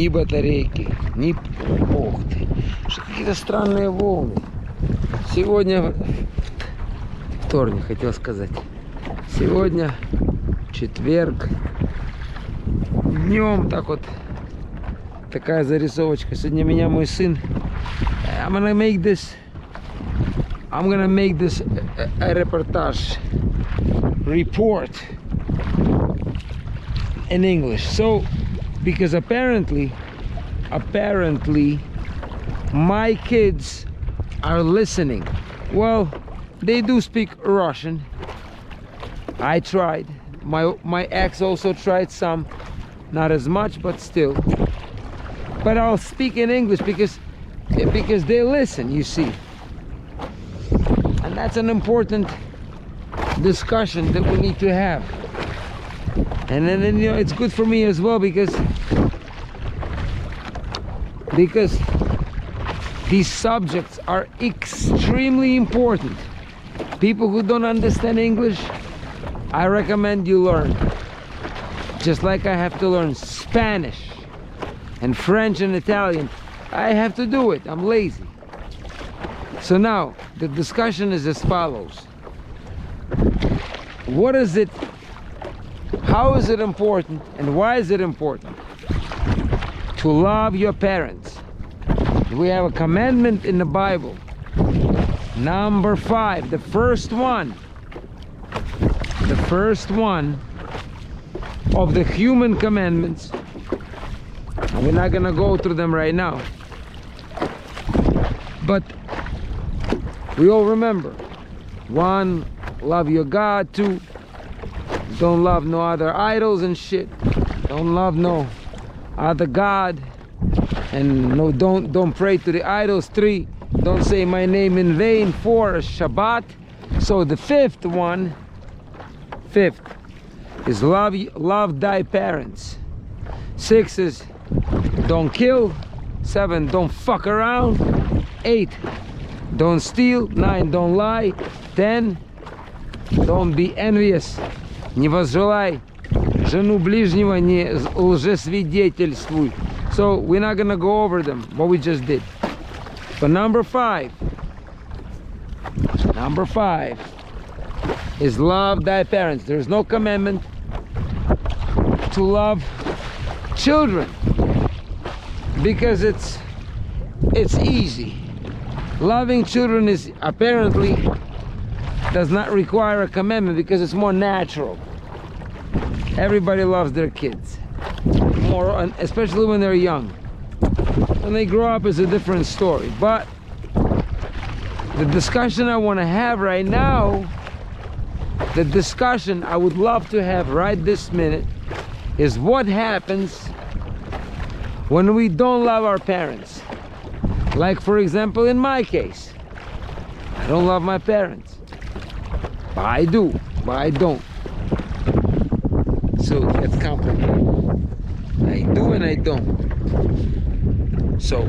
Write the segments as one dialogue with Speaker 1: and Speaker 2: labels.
Speaker 1: ни батарейки, ни... Ох ты, что какие-то странные волны. Сегодня... Вторник, хотел сказать. Сегодня четверг. Днем так вот. Такая зарисовочка. Сегодня меня мой сын... I'm gonna make this a reportage. Report. In English. So, because apparently my kids are listening. Well, they do speak Russian. I tried. My ex also tried some, not as much, but still. But I'll speak in English because they listen, you see. And that's an important discussion that we need to have. And then you know, it's good for me as well because these subjects are extremely important. People who don't understand English, I recommend you learn. Just like I have to learn Spanish and French and Italian, I have to do it. I'm lazy. So now the discussion is as follows. What is it? How is it important and why is it important to love your parents? We have a commandment in the Bible. Number 5, the first one of the human commandments. And we're not gonna go through them right now. But we all remember. 1, love your God. 2, don't love no other idols and shit. Don't love no other God. And no, don't pray to the idols. 3, don't say my name in vain. 4, Shabbat. So the fifth is love thy parents. 6 is don't kill. 7, don't fuck around. 8, don't steal. 9, don't lie. 10, don't be envious. Не возжелай жену ближнего, не лжесвидетельствуй. So we're not gonna go over them, what we just did. But number 5 is love thy parents. There's no commandment to love children because it's easy. Loving children is apparently does not require a commandment because it's more natural. Everybody loves their kids, more, especially when they're young. When they grow up, it's a different story. But the discussion I want to have right now, the discussion I would love to have right this minute, is what happens when we don't love our parents. Like, for example, in my case, I don't love my parents. But I do, but I don't. So it's complicated. I do and I don't. So,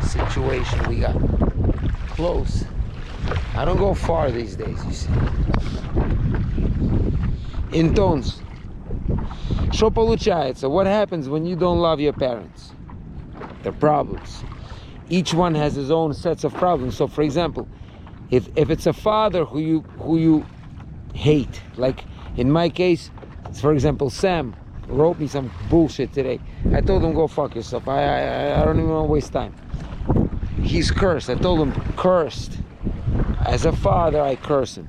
Speaker 1: situation we got close. I don't go far these days, you see. Entonces, что получается? What happens when you don't love your parents? Their problems. Each one has his own sets of problems. So, for example, if it's a father who you hate, like in my case, for example, Sam wrote me some bullshit today. I told him, go fuck yourself. I don't even want to waste time. He's cursed. I told him, cursed. As a father, I curse him.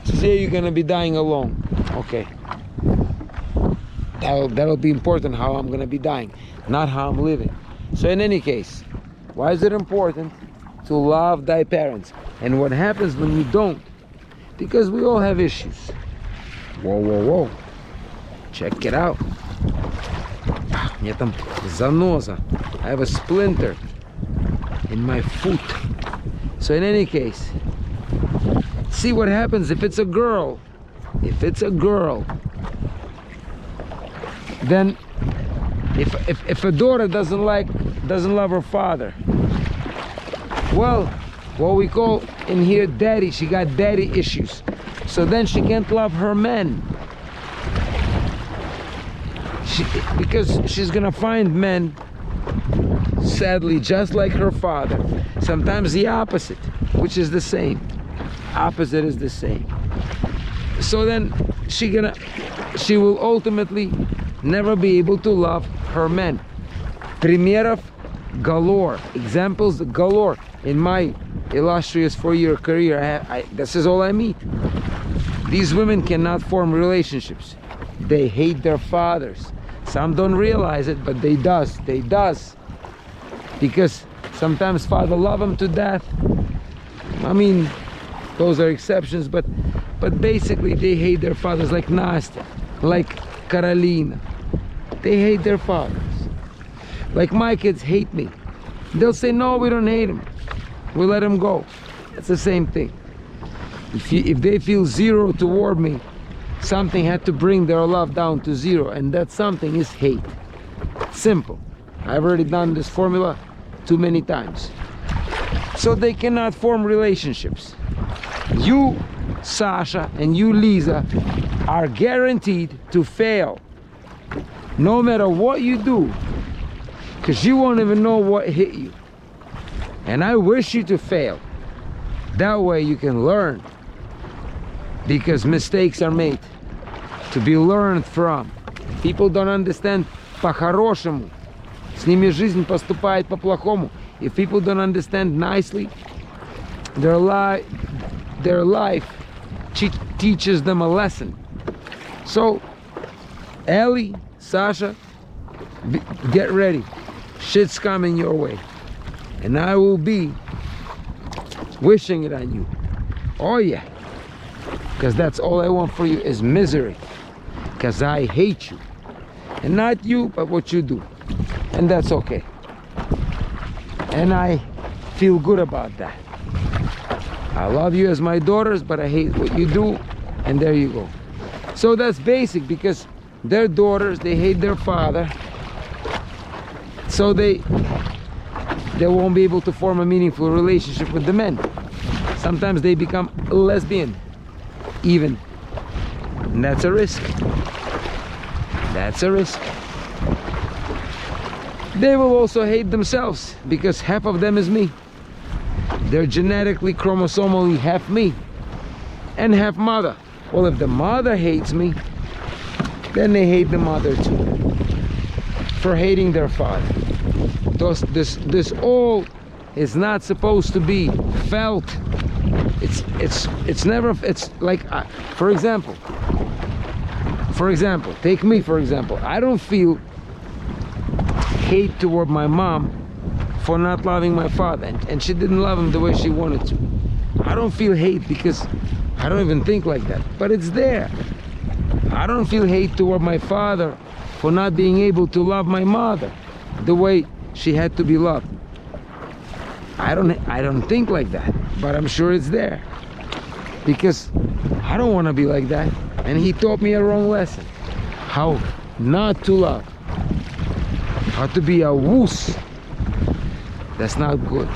Speaker 1: He says, yeah, you're gonna be dying alone. Okay. That'll be important, how I'm gonna be dying, not how I'm living. So in any case, why is it important to love thy parents? And what happens when you don't? Because we all have issues. Whoa. Check it out. Мне там заноза. I have a splinter in my foot. So in any case, see what happens if it's a girl. If it's a girl, then if a daughter doesn't love her father, well, what we call in here daddy, she got daddy issues. So then she can't love her men. Because she's gonna find men, sadly, just like her father. Sometimes the opposite, which is the same. Opposite is the same. So then she will ultimately never be able to love her men. Примеров galore, examples galore. In my illustrious 4-year career, this is all I meet. These women cannot form relationships. They hate their fathers. Some don't realize it, but they does. Because sometimes father love them to death. I mean, those are exceptions, but basically they hate their fathers, like Nastya, like Karolina. They hate their fathers. Like my kids hate me. They'll say, no, we don't hate him. We let him go. It's the same thing. If they feel zero toward me, something had to bring their love down to zero, and that something is hate. Simple. I've already done this formula too many times. So they cannot form relationships. You, Sasha, and you, Lisa, are guaranteed to fail. No matter what you do, because you won't even know what hit you. And I wish you to fail. That way you can learn. Because mistakes are made to be learned from. People don't understand по-хорошему. С ними жизнь поступает по-плохому. If people don't understand nicely, their life teaches them a lesson. So, Ellie, Sasha, get ready. Shit's coming your way. And I will be wishing it on you. Oh yeah. Because that's all I want for you is misery. Because I hate you. And not you, but what you do. And that's okay. And I feel good about that. I love you as my daughters, but I hate what you do. And there you go. So that's basic, because their daughters, they hate their father. So they won't be able to form a meaningful relationship with the men. Sometimes they become lesbian even. And that's a risk. That's a risk. They will also hate themselves, because half of them is me. They're genetically, chromosomally half me and half mother. Well, if the mother hates me, then they hate the mother too for hating their father. This all is not supposed to be felt. It's never. It's like, for example, take me for example. I don't feel hate toward my mom for not loving my father, and she didn't love him the way she wanted to. I don't feel hate because I don't even think like that, but it's there. I don't feel hate toward my father for not being able to love my mother the way she had to be loved. I don't think like that, but I'm sure it's there, because I don't want to be like that. And he taught me a wrong lesson, how not to love, how to be a wuss. That's not good.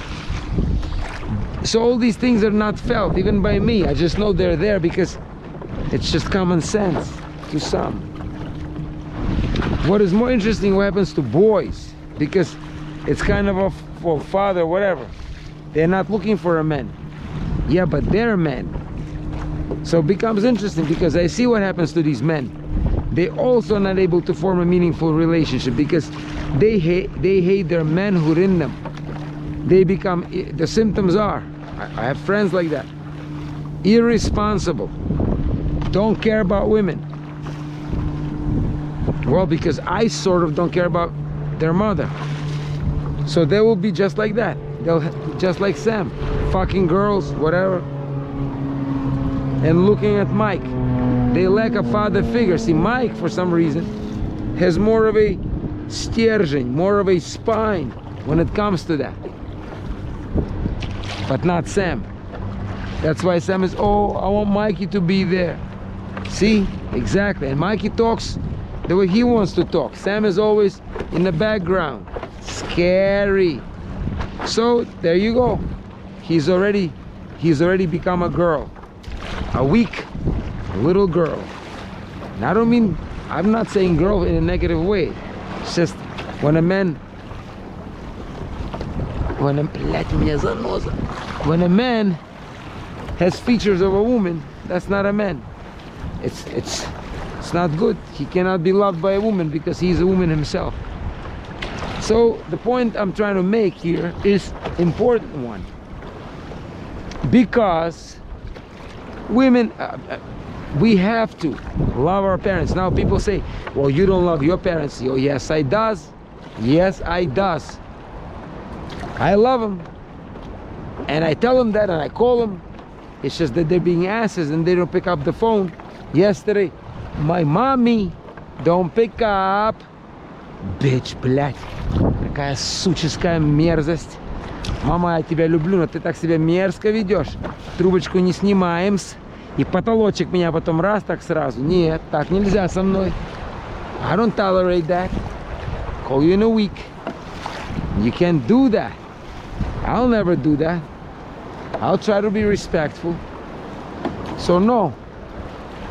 Speaker 1: So all these things are not felt even by me. I just know they're there because it's just common sense to some. What is more interesting, what happens to boys, because it's kind of a father, whatever. They're not looking for a man. Yeah, but they're men. So it becomes interesting, because I see what happens to these men. They also not able to form a meaningful relationship because they hate their manhood in them. They become, the symptoms are, I have friends like that, irresponsible, don't care about women. Well, because I sort of don't care about their mother. So they will be just like that. They'll just like Sam, fucking girls, whatever. And looking at Mike, they lack a father figure. See, Mike, for some reason, has more of a stержень, more of a spine when it comes to that. But not Sam. That's why Sam is, oh, I want Mikey to be there. See, exactly. And Mikey talks the way he wants to talk. Sam is always in the background. Scary. So there you go. He's already become a girl, a weak little girl. And I don't mean I'm not saying grow in a negative way. It's just when a man, when a man has features of a woman, that's not a man. It's not good. He cannot be loved by a woman because he's a woman himself. So the point I'm trying to make here is important one, because women, we have to love our parents. Now people say, well, you don't love your parents. Oh, yes I does. Yes I does. I love them, and I tell them that, and I call them. It's just that they're being asses and they don't pick up the phone. Yesterday, my mommy don't pick up. Bitch, блядь, какая суческая мерзость. Мама, я тебя люблю, но ты так себя мерзко ведешь. Трубочку не снимаем, и потолочек меня потом раз так сразу. Нет, так нельзя со мной. I don't tolerate that. Call you in a week. You can't do that. I'll never do that. I'll try to be respectful. So no,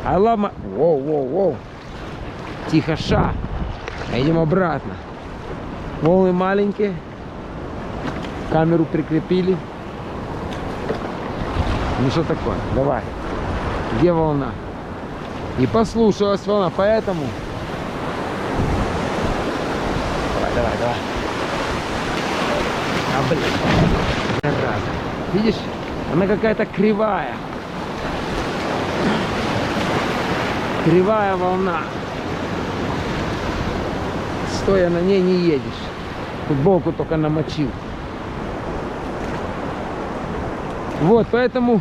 Speaker 1: I love my... Whoa. Тихо, ша. Идем обратно. Волны маленькие. Камеру прикрепили. Ну что такое? Давай. Где волна? И послушалась волна, поэтому... Давай. А, блин. Видишь? Она какая-то кривая. Кривая волна. Стоя на ней не едешь. Футболку только намочил. Вот, поэтому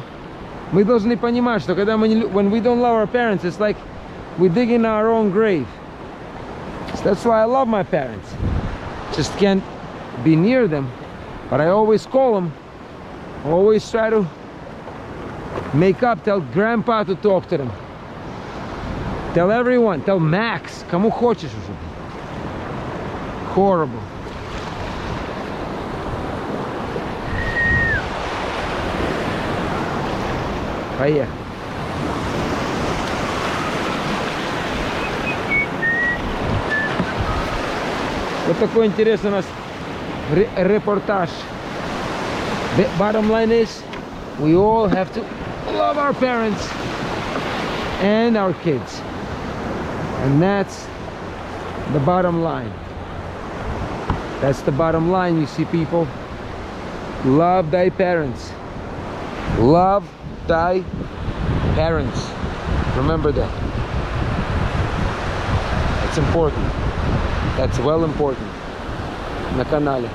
Speaker 1: мы должны понимать, что когда мы не, when we don't love our parents, it's like we dig in our own grave. So that's why I love my parents. Just can't be near them, but I always call them. Always try to make up, tell grandpa to talk to them. Tell everyone, tell Max, кому хочешь уже. Horrible. Поехали. Вот такой интересный у нас репортаж. The bottom line is, we all have to love our parents and our kids. And that's the bottom line. That's the bottom line, you see, people. Love thy parents. Love thy parents. Remember that. That's important. That's well important. На канале.